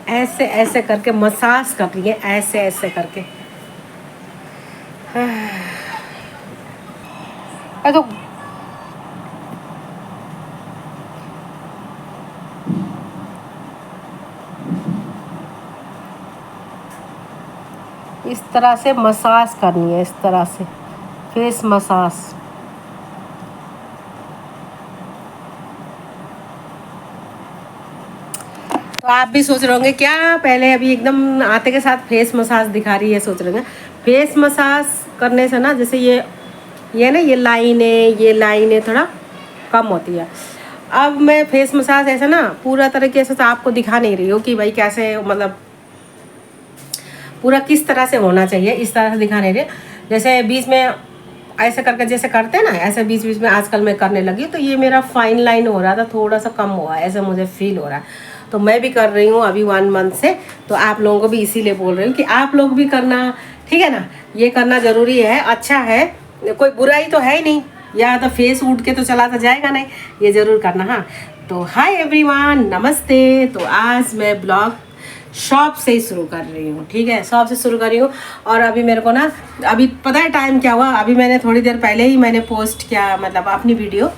ऐसे ऐसे करके मसाज कर रही है, ऐसे ऐसे करके। तो इस तरह से मसाज करनी है, इस तरह से फेस मसाज। तो आप भी सोच रहे होंगे क्या पहले अभी एकदम आते के साथ फेस मसाज दिखा रही है, सोच रहे होंगे। फेस मसाज करने से ना, जैसे ये ना ये लाइनें थोड़ा कम होती है। अब मैं फेस मसाज ऐसा ना पूरा तरीके से आपको दिखा नहीं रही हूँ कि भाई कैसे, मतलब पूरा किस तरह से होना चाहिए, इस तरह से दिखा नहीं रही। जैसे बीच में ऐसे करके जैसे करते हैं ना, ऐसे बीच बीच में आजकल मैं करने लगी, तो ये मेरा फाइन लाइन हो रहा था, थोड़ा सा कम हुआ, ऐसा मुझे फील हो रहा है। तो मैं भी कर रही हूँ अभी 1 मंथ से। तो आप लोगों को भी इसीलिए बोल रही हूँ कि आप लोग भी करना, ठीक है ना। ये करना ज़रूरी है, अच्छा है, कोई बुराई तो है ही नहीं। या तो फेस उठ के तो चला तो जाएगा नहीं, ये ज़रूर करना। हाँ, तो हाय एवरीवन, नमस्ते। तो आज मैं ब्लॉग शॉप से ही शुरू कर रही हूँ, ठीक है, शॉप से शुरू कर रही हूँ। और अभी मेरे को ना, अभी पता है टाइम क्या हुआ, अभी मैंने थोड़ी देर पहले ही मैंने पोस्ट किया, मतलब अपनी वीडियो।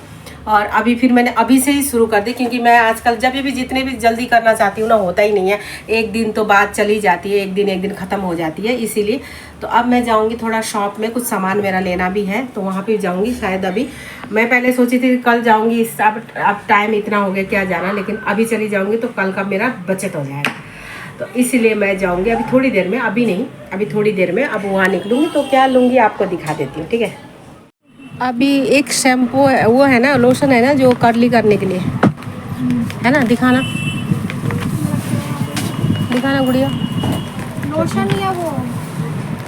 और अभी फिर मैंने अभी से ही शुरू कर दी, क्योंकि मैं आजकल जब भी जितने भी जल्दी करना चाहती हूँ ना, होता ही नहीं है। एक दिन तो बात चली जाती है, एक दिन ख़त्म हो जाती है, इसीलिए। तो अब मैं जाऊँगी थोड़ा शॉप में, कुछ सामान मेरा लेना भी है, तो वहाँ पे जाऊँगी शायद। अभी मैं पहले सोची थी कल जाऊँगी, अब टाइम इतना हो गया क्या जाना, लेकिन अभी चली जाऊँगी तो कल का मेरा बचत हो जाएगा। तो इसलिए मैं जाऊँगी अभी थोड़ी देर में, अभी नहीं, अभी थोड़ी देर में। अब वहाँ निकलूँगी तो क्या लूँगी आपको दिखा देती हूँ, ठीक है। अभी एक शैम्पू है, वो है ना, लोशन है ना, जो कर्ली करने के लिए है ना, दिखाना दिखाना गुड़िया। लोशन या वो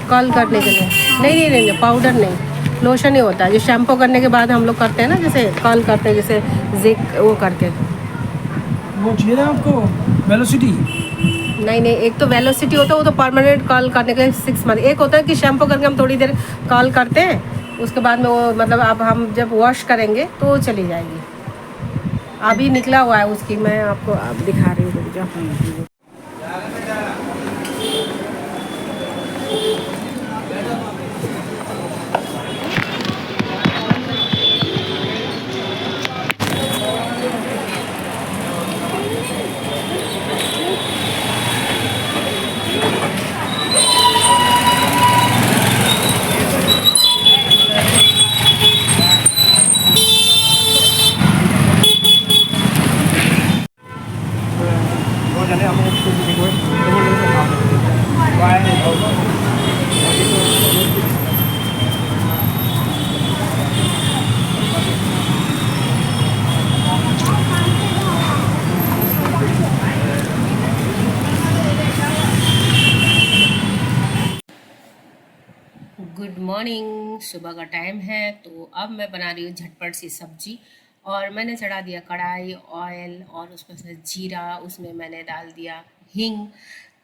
कर्ल करने के लिए, नहीं, पाउडर नहीं, लोशन ही होता है जो शैम्पू करने के बाद हम लोग करते हैं ना, जैसे कर्ल करते हैं, जैसे जिक वो करके। वो चाहिए ना आपको, वेलोसिटी? नहीं, एक तो वेलोसिटी होता है, वो तो परमानेंट कर्ल करने के लिए 6 मंथ। एक होता है कि शैम्पू करके हम थोड़ी देर कर्ल करते हैं, उसके बाद में वो, मतलब अब हम जब वॉश करेंगे तो वो चली जाएगी। अभी निकला हुआ है उसकी, मैं आपको अब दिखा रही हूँ, जो गुड मॉर्निंग, सुबह का टाइम है। तो अब मैं बना रही हूँ झटपट सी सब्जी। और मैंने चढ़ा दिया कढ़ाई, ऑयल, और उसमें से जीरा, उसमें मैंने डाल दिया हींग।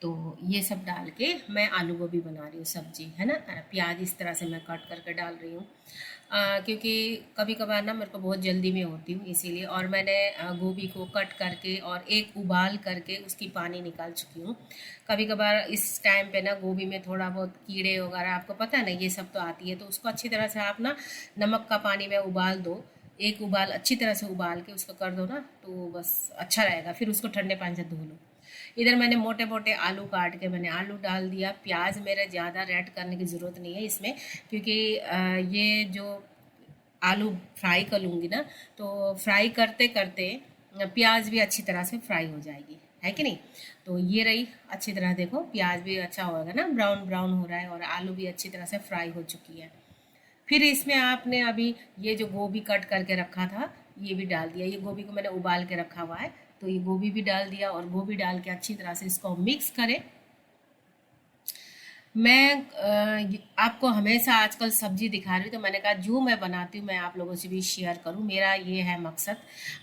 तो ये सब डाल के मैं आलू गोभी बना रही हूँ सब्जी, है ना। प्याज इस तरह से मैं कट करके डाल रही हूँ, क्योंकि कभी कभार ना मेरे को बहुत जल्दी में होती हूँ, इसीलिए। और मैंने गोभी को कट करके और एक उबाल करके उसकी पानी निकाल चुकी हूँ। कभी कभार इस टाइम पे ना गोभी में थोड़ा बहुत कीड़े वगैरह, आपको पता है ना, ये सब तो आती है। तो उसको अच्छी तरह से आप ना नमक का पानी में उबाल दो, एक उबाल अच्छी तरह से उबाल के उसको कर दो ना, तो बस अच्छा रहेगा। फिर उसको ठंडे पानी से धो लो। इधर मैंने मोटे मोटे आलू काट के मैंने आलू डाल दिया। प्याज मेरे ज़्यादा रेड करने की ज़रूरत नहीं है इसमें, क्योंकि ये जो आलू फ्राई कर लूँगी ना, तो फ्राई करते करते प्याज भी अच्छी तरह से फ्राई हो जाएगी, है कि नहीं। तो ये रही, अच्छी तरह देखो, प्याज भी अच्छा होगा ना, ब्राउन ब्राउन हो रहा है, और आलू भी अच्छी तरह से फ्राई हो चुकी है। फिर इसमें आपने अभी ये जो गोभी कट करके रखा था, ये भी डाल दिया। ये गोभी को मैंने उबाल के रखा हुआ है, तो ये गोभी भी डाल दिया। और गोभी डाल के अच्छी तरह से इसको मिक्स करें। मैं आपको हमेशा आजकल सब्जी दिखा रही हूँ, तो मैंने कहा जो मैं बनाती हूँ मैं आप लोगों से भी शेयर करूँ, मेरा ये है मकसद।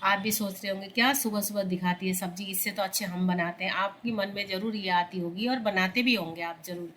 आप भी सोच रहे होंगे क्या सुबह सुबह दिखाती है सब्जी, इससे तो अच्छे हम बनाते हैं। आपकी मन में ज़रूर ये आती होगी, और बनाते भी होंगे आप ज़रूर,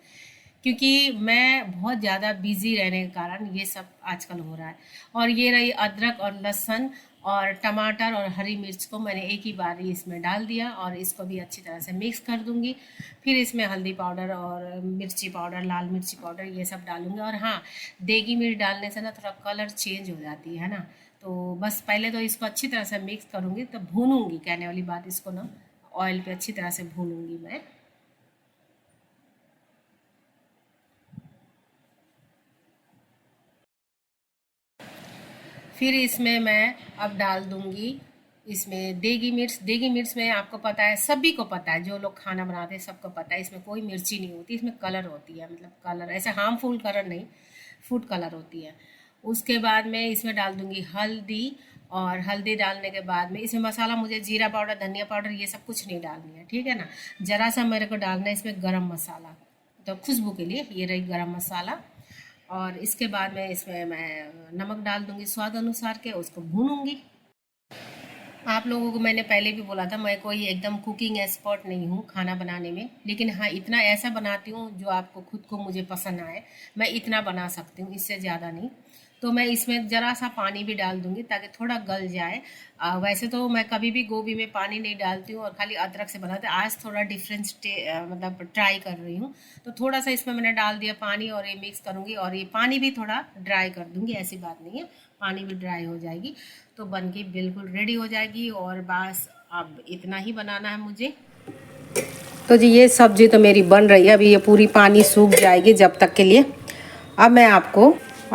क्योंकि मैं बहुत ज़्यादा बिजी रहने के कारण ये सब आजकल हो रहा है। और ये रही अदरक और लहसुन और टमाटर और हरी मिर्च को मैंने एक ही बार ही इसमें डाल दिया और इसको भी अच्छी तरह से मिक्स कर दूंगी। फिर इसमें हल्दी पाउडर और मिर्ची पाउडर, लाल मिर्ची पाउडर ये सब डालूंगी। और हाँ, देगी मिर्च डालने से ना थोड़ा कलर चेंज हो जाती है ना। तो बस पहले तो इसको अच्छी तरह से मिक्स करूँगी, तो भूनूंगी, कहने वाली बात, इसको ना ऑयल पे अच्छी तरह से भूनूंगी मैं। फिर इसमें मैं अब डाल दूंगी इसमें देगी मिर्च। देगी मिर्च में आपको पता है, सभी को पता है, जो लोग खाना बनाते हैं सबको पता है, इसमें कोई मिर्ची नहीं होती, इसमें कलर होती है, मतलब कलर ऐसे हार्मफुल कलर नहीं, फूड कलर होती है। उसके बाद में इसमें डाल दूंगी हल्दी, और हल्दी डालने के बाद में इसमें मसाला, मुझे जीरा पाउडर, धनिया पाउडर ये सब कुछ नहीं डालनी है, ठीक है ना। ज़रा सा मेरे को डालना है इसमें गरम मसाला, तो खुशबू के लिए ये रही गरम मसाला। और इसके बाद में इसमें मैं नमक डाल दूंगी स्वाद अनुसार के, उसको भूनूंगी। आप लोगों को मैंने पहले भी बोला था, मैं कोई एकदम कुकिंग एक्सपर्ट नहीं हूँ खाना बनाने में, लेकिन हाँ इतना ऐसा बनाती हूँ जो आपको खुद को मुझे पसंद आए, मैं इतना बना सकती हूँ, इससे ज़्यादा नहीं। तो मैं इसमें ज़रा सा पानी भी डाल दूंगी ताकि थोड़ा गल जाए। वैसे तो मैं कभी भी गोभी में पानी नहीं डालती हूँ और खाली अदरक से बनाते, आज थोड़ा डिफरेंस मतलब ट्राई कर रही हूँ, तो थोड़ा सा इसमें मैंने डाल दिया पानी और ये मिक्स करूँगी। और ये पानी भी थोड़ा ड्राई कर दूँगी, ऐसी बात नहीं है, पानी भी ड्राई हो जाएगी तो बन के बिल्कुल रेडी हो जाएगी। और बस अब इतना ही बनाना है मुझे। तो जी ये सब्जी तो मेरी बन रही है, अभी ये पूरी पानी सूख जाएगी जब तक के लिए। अब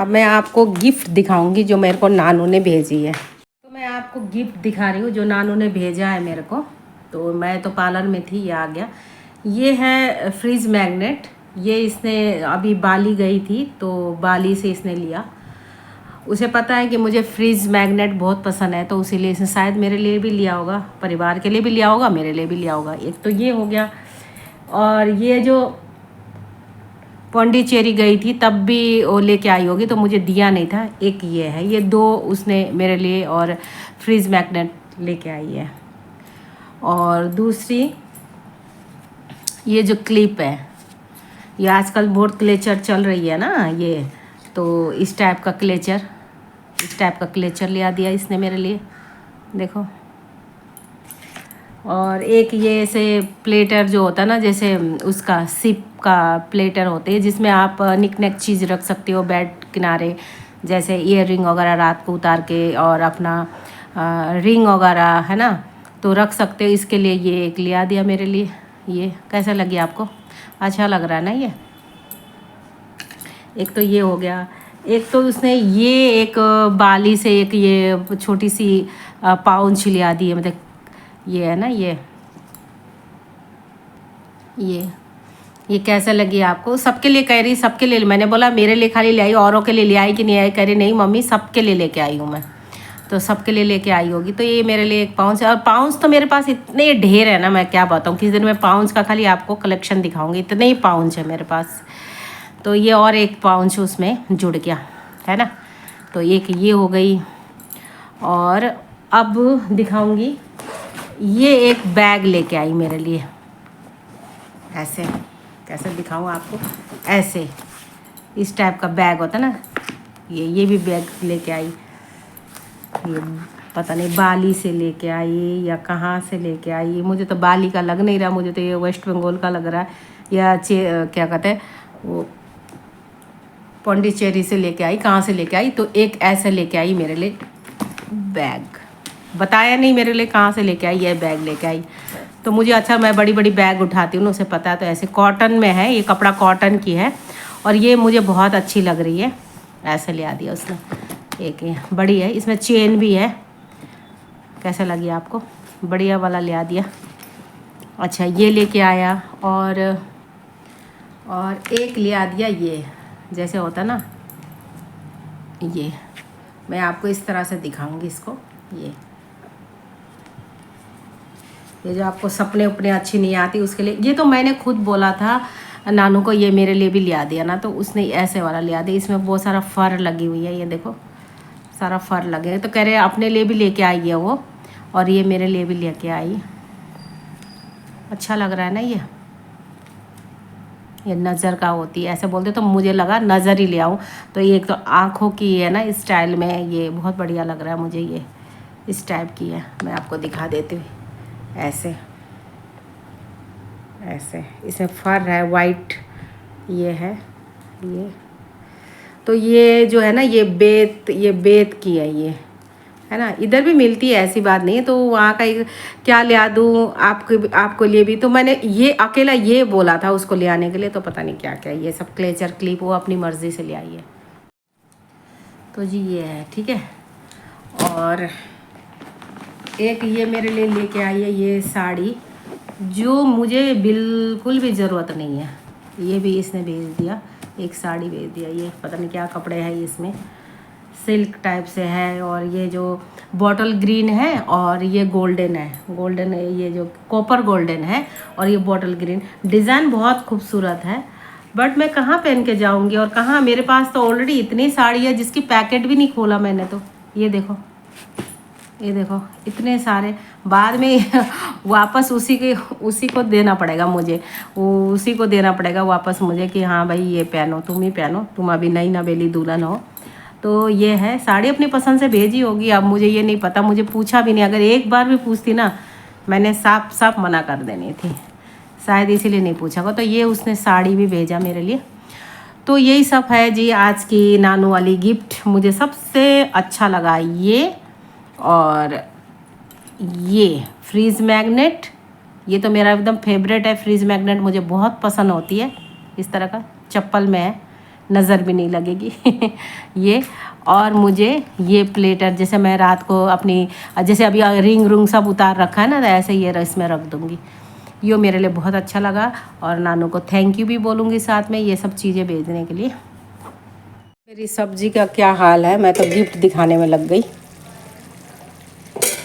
मैं आपको गिफ्ट दिखाऊंगी जो मेरे को नानू ने भेजी है। तो मैं आपको गिफ्ट दिखा रही हूँ जो नानू ने भेजा है मेरे को। तो मैं तो पार्लर में थी, ये आ गया। ये है फ्रिज मैग्नेट। ये इसने अभी बाली गई थी तो बाली से इसने लिया। उसे पता है कि मुझे फ्रिज मैग्नेट बहुत पसंद है, तो इसीलिए इसने शायद मेरे लिए भी लिया होगा, परिवार के लिए भी लिया होगा, मेरे लिए भी लिया होगा। एक तो ये हो गया। और ये जो पौंडीचेरी गई थी तब भी वो लेके आई होगी, तो मुझे दिया नहीं था। एक ये है, ये दो उसने मेरे लिए और फ्रिज मैग्नेट लेके आई है। और दूसरी ये जो क्लिप है, ये आजकल बहुत क्लेचर चल रही है ना, ये तो इस टाइप का क्लेचर लिया दिया इसने मेरे लिए, देखो। और एक ये ऐसे प्लेटर जो होता है ना, जैसे उसका सिप का प्लेटर होते हैं जिसमें आप निक नेक चीज़ रख सकते हो बेड किनारे, जैसे ईयर रिंग वगैरह रात को उतार के, और अपना रिंग वगैरह है ना, तो रख सकते हो। इसके लिए ये एक लिया दिया मेरे लिए। ये कैसा लगी आपको? अच्छा लग रहा है ना ये। एक तो ये हो गया। एक तो उसने ये एक बाली से एक ये छोटी सी पाउच लिया दी है, मतलब ये है ना, ये कैसा लगी आपको? सबके लिए कह रही, सबके लिए। मैंने बोला मेरे लिए खाली ले आई, औरों के लिए ले आई कि नहीं आई? कह रही नहीं मम्मी सबके लिए लेके आई हूँ मैं। तो सबके लिए लेके आई होगी। तो ये मेरे लिए एक पाउच है। और पाउच तो मेरे पास इतने ढेर है ना, मैं क्या बताऊँ। किस दिन मैं पाउच का खाली आपको कलेक्शन दिखाऊंगी, इतने ही पाउच है मेरे पास। तो ये और एक पाउच उसमें जुड़ गया है ना। तो एक ये हो गई। और अब दिखाऊंगी, ये एक बैग लेके आई मेरे लिए। ऐसे कैसे दिखाऊं आपको? ऐसे इस टाइप का बैग होता है ना, ये भी बैग लेके आई। ये पता नहीं बाली से लेके आई या कहाँ से लेके आई। मुझे तो बाली का लग नहीं रहा, मुझे तो ये वेस्ट बंगाल का लग रहा है, या क्या कहते हैं वो, पौंडीचेरी से लेके आई, कहाँ से लेके आई। तो एक ऐसे लेके आई मेरे लिए बैग, बताया नहीं मेरे लिए कहाँ से लेके आई, ये बैग लेके आई। तो मुझे अच्छा, मैं बड़ी बड़ी बैग उठाती हूँ ना, उसे पता है। तो ऐसे कॉटन में है, ये कपड़ा कॉटन की है और ये मुझे बहुत अच्छी लग रही है। ऐसे ले आ दिया उसने। एक ये बड़ी है, इसमें चेन भी है। कैसा लगी आपको? बढ़िया वाला ले आ दिया। अच्छा ये लेके आया। और एक ले आ दिया, ये जैसे होता ना, ये मैं आपको इस तरह से दिखाऊंगी इसको। ये जो आपको सपने उपने अच्छी नहीं आती उसके लिए, ये तो मैंने खुद बोला था नानू को ये मेरे लिए भी लिया दिया ना, तो उसने ऐसे वाला लिया दिया। इसमें बहुत सारा फर लगी हुई है, ये देखो सारा फर लगे हैं। तो कह रहे अपने लिए भी लेके आई है वो, और ये मेरे लिए भी लेके आई। अच्छा लग रहा है ना ये नज़र का होती है, ऐसे बोलते तो मुझे लगा नज़र ही ले आऊँ। तो ये एक तो आँखों की है ना स्टाइल में, ये बहुत बढ़िया लग रहा है मुझे। इस टाइप की है, मैं आपको दिखा देती हूँ। ऐसे ऐसे इसमें फर है वाइट, ये है ये। तो ये जो है ना ये बेत की है ये, है ना। इधर भी मिलती है, ऐसी बात नहीं है। तो वहाँ का क्या ले दूँ आपको लिए भी। तो मैंने ये अकेला ये बोला था उसको ले आने के लिए, तो पता नहीं क्या क्या ये सब क्लेचर क्लिप वो अपनी मर्ज़ी से ले आई है। तो जी ये है, ठीक है। और एक ये मेरे लिए लेके आई है ये साड़ी, जो मुझे बिल्कुल भी ज़रूरत नहीं है। ये भी इसने भेज दिया, एक साड़ी भेज दिया। ये पता नहीं क्या कपड़े हैं इसमें, सिल्क टाइप से है। और ये जो बॉटल ग्रीन है और ये गोल्डन है, गोल्डन ये जो कॉपर गोल्डन है और ये बॉटल ग्रीन। डिज़ाइन बहुत खूबसूरत है, बट मैं कहाँ पहन के जाऊँगी और कहाँ। मेरे पास तो ऑलरेडी इतनी साड़ी है जिसकी पैकेट भी नहीं खोला मैंने। तो ये देखो, ये देखो इतने सारे, बाद में वापस उसी को देना पड़ेगा मुझे, उसी को देना पड़ेगा वापस मुझे कि हाँ भाई ये पहनो, तुम ही पहनो, तुम अभी नई नवेली दुल्हन हो। तो ये है साड़ी, अपनी पसंद से भेजी होगी। अब मुझे ये नहीं पता, मुझे पूछा भी नहीं। अगर एक बार भी पूछती ना, मैंने साफ मना कर देनी थी, शायद इसीलिए नहीं पूछा होगा। तो ये उसने साड़ी भी भेजा मेरे लिए। तो यही सब है जी आज की नानू वाली गिफ्ट। मुझे सबसे अच्छा लगा ये, और ये फ्रीज मैग्नेट, ये तो मेरा एकदम फेवरेट है। फ्रीज मैग्नेट मुझे बहुत पसंद होती है, इस तरह का चप्पल में है, नज़र भी नहीं लगेगी ये। और मुझे ये प्लेटर, जैसे मैं रात को अपनी, जैसे अभी रिंग रूंग सब उतार रखा है ना, तो ऐसे ये इसमें रख दूँगी। ये मेरे लिए बहुत अच्छा लगा, और नानू को थैंक यू भी बोलूँगी साथ में ये सब चीज़ें भेजने के लिए। मेरी सब्जी का क्या हाल है, मैं तो गिफ्ट दिखाने में लग गई।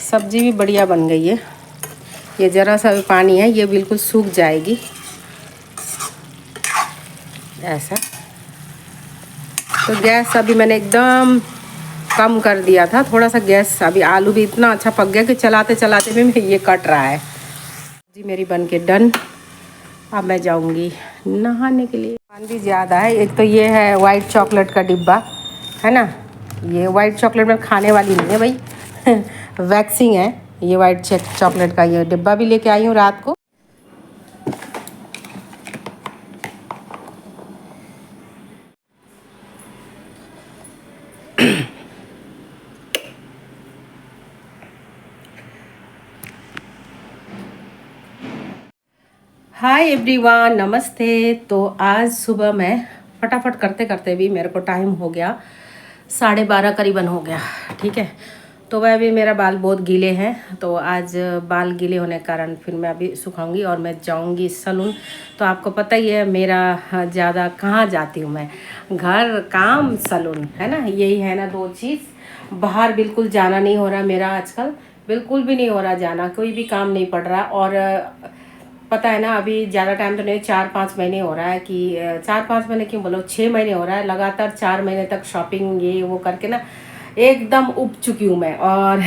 सब्जी भी बढ़िया बन गई है। ये ज़रा सा भी पानी है, ये बिल्कुल सूख जाएगी ऐसा। तो गैस अभी मैंने एकदम कम कर दिया था थोड़ा सा गैस। अभी आलू भी इतना अच्छा पक गया कि चलाते चलाते भी ये कट रहा है। जी मेरी बन के डन। अब मैं जाऊंगी नहाने के लिए। पानी भी ज़्यादा है। एक तो ये है वाइट चॉकलेट का डिब्बा, है ना। ये वाइट चॉकलेट में खाने वाली नहीं है भाई वैक्सिंग है। ये वाइट चॉकलेट का ये डिब्बा भी लेके आई हूँ रात को। हाय एवरीवन, नमस्ते। तो आज सुबह मैं फटाफट करते करते भी मेरे को टाइम हो गया 12:30 करीबन हो गया, ठीक है। तो वह अभी मेरा बाल बहुत गीले हैं, तो आज बाल गीले होने के कारण फिर मैं अभी सुखाऊंगी और मैं जाऊंगी सलून। तो आपको पता ही है मेरा ज़्यादा कहाँ जाती हूँ मैं, घर काम सलून, है ना। यही है ना दो चीज़। बाहर बिल्कुल जाना नहीं हो रहा मेरा आजकल, बिल्कुल भी नहीं हो रहा जाना, कोई भी काम नहीं पड़ रहा। और पता है ना अभी ज़्यादा टाइम तो नहीं, 4-5 महीने हो रहा है कि 4-5 महीने क्यों बोलो, 6 महीने हो रहा है लगातार 4 महीने तक शॉपिंग ये वो करके ना एकदम उब चुकी हूँ मैं। और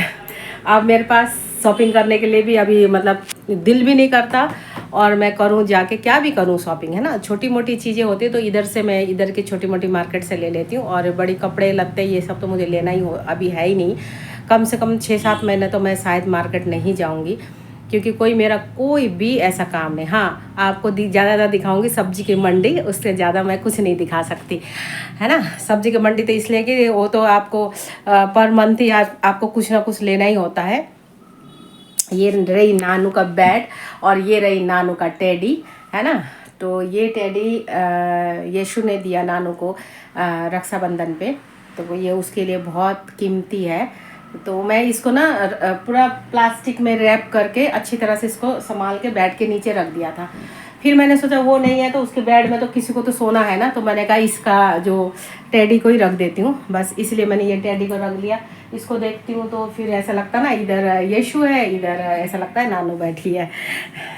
अब मेरे पास शॉपिंग करने के लिए भी अभी मतलब दिल भी नहीं करता। और मैं करूँ जाके, क्या भी करूँ शॉपिंग, है ना। छोटी मोटी चीज़ें होती तो इधर से मैं इधर की छोटी मोटी मार्केट से ले लेती हूँ। और बड़ी कपड़े लगते ये सब तो मुझे लेना ही अभी है ही नहीं। कम से कम 6-7 महीने तो मैं शायद मार्केट नहीं जाऊँगी, क्योंकि मेरा कोई भी ऐसा काम नहीं। हाँ आपको ज़्यादा दिखाऊंगी सब्जी की मंडी, उससे ज़्यादा मैं कुछ नहीं दिखा सकती, है ना। सब्जी की मंडी तो इसलिए कि वो तो आपको पर मंथ ही आपको कुछ ना कुछ लेना ही होता है। ये रही नानू का बैट और ये रही नानू का टेडी, है ना। तो ये टेडी यीशु ने दिया नानू को रक्षाबंधन पे, तो वो ये उसके लिए बहुत कीमती है। तो मैं इसको ना पूरा प्लास्टिक में रैप करके अच्छी तरह से इसको संभाल के बेड के नीचे रख दिया था। फिर मैंने सोचा वो नहीं है तो उसके बेड में तो किसी को तो सोना है ना, तो मैंने कहा इसका जो टेडी को ही रख देती हूँ बस, इसलिए मैंने ये टेडी को रख लिया। इसको देखती हूँ तो फिर ऐसा लगता ना इधर यीशु है, इधर ऐसा लगता है नानू बैठी है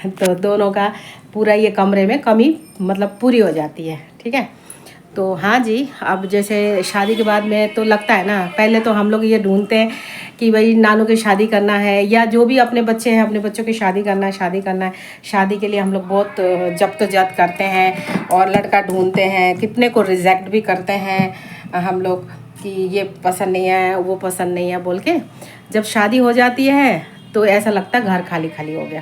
तो दोनों का पूरा ये कमरे में कमी मतलब पूरी हो जाती है, ठीक है। तो हाँ जी, अब जैसे शादी के बाद में तो लगता है ना, पहले तो हम लोग ये ढूंढते हैं कि भाई नानू की शादी करना है या जो भी अपने बच्चे हैं अपने बच्चों की शादी करना है। शादी के लिए हम लोग बहुत जद्दोजहद करते हैं और लड़का ढूंढते हैं, कितने को रिजेक्ट भी करते हैं हम लोग कि ये पसंद नहीं है, वो पसंद नहीं है बोल के। जब शादी हो जाती है तो ऐसा लगता है घर खाली खाली हो गया।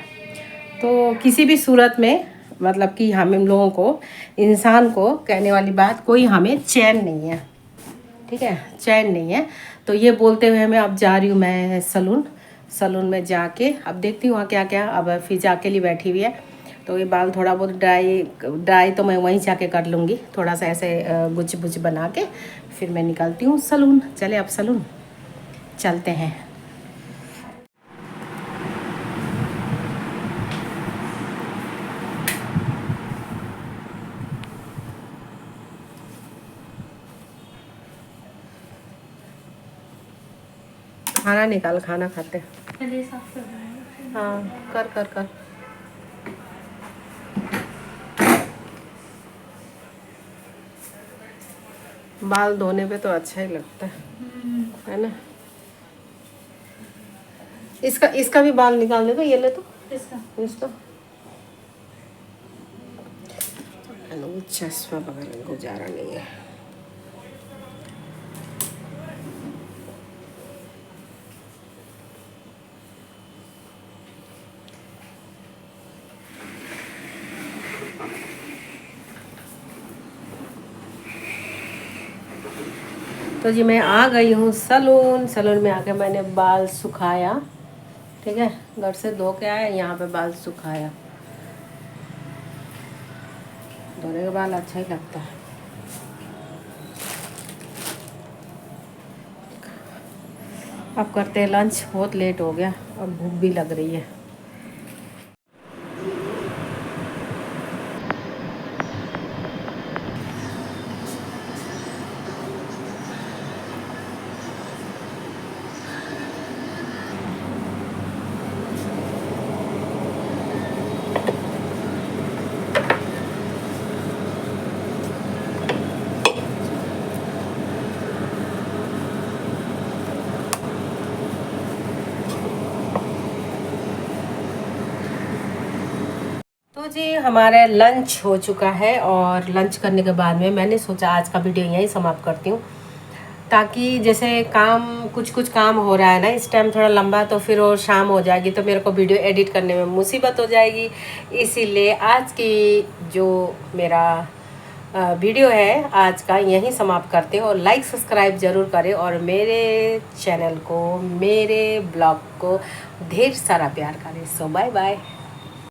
तो किसी भी सूरत में मतलब कि हम लोगों को, इंसान को कहने वाली बात, कोई हमें चैन नहीं है, ठीक है, चैन नहीं है। तो ये बोलते हुए मैं अब जा रही हूँ मैं सलून में जाके अब देखती हूँ वहाँ क्या क्या। अब फिजा अकेली बैठी हुई है तो ये बाल थोड़ा बहुत ड्राई तो मैं वहीं जाके कर लूँगी, थोड़ा सा ऐसे गुच बुच बना के फिर मैं निकलती हूँ सलून। चले अब सलून चलते हैं। खाना निकाल, खाना खाते हैं। पहले साफ कर दूँगी। हाँ कर कर कर। बाल धोने पे तो अच्छा ही लगता है ना। इसका भी बाल निकाल दे तो ये ले तो इसका चश्मा बगैर गुजारा नहीं है। तो जी मैं आ गई हूँ सलून में आके मैंने बाल सुखाया, ठीक है, घर से धो के आया, यहाँ पे बाल सुखाया। धोने के बाल अच्छा ही लगता है। अब करते हैं लंच, बहुत लेट हो गया और भूख भी लग रही है। तो जी हमारा लंच हो चुका है और लंच करने के बाद में मैंने सोचा आज का वीडियो यहीं समाप्त करती हूँ, ताकि जैसे काम कुछ काम हो रहा है ना इस टाइम थोड़ा लंबा, तो फिर वो शाम हो जाएगी तो मेरे को वीडियो एडिट करने में मुसीबत हो जाएगी। इसीलिए आज की जो मेरा वीडियो है आज का यहीं समाप्त करते हैं। और लाइक सब्सक्राइब ज़रूर करें और मेरे चैनल को, मेरे ब्लॉग को ढेर सारा प्यार करें। सो बाय बाय।